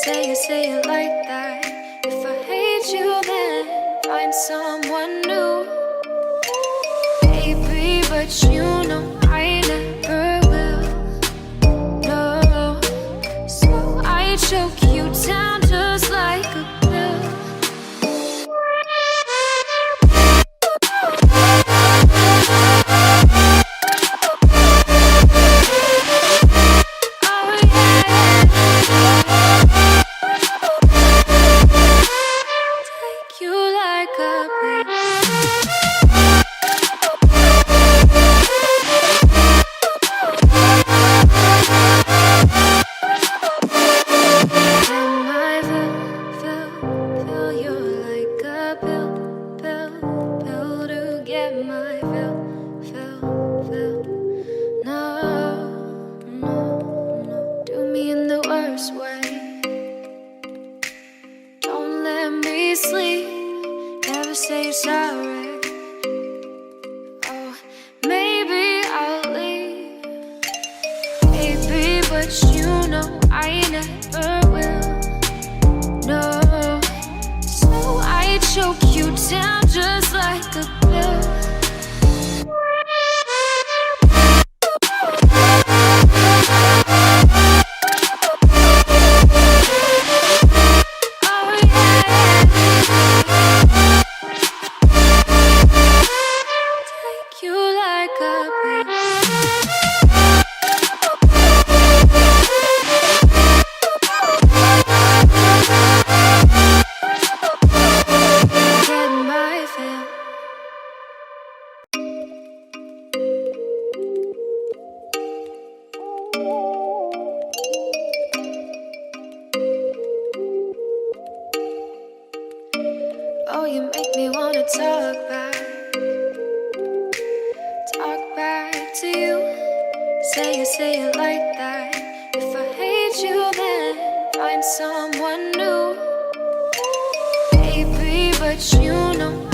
say it like that. If I hate you, then find someone new. Baby, but you know I never will. No, so I choke you down just like a pill. Oh, you make me wanna talk back to you. Say it like that. If I hate you, then find someone new. Baby, but you know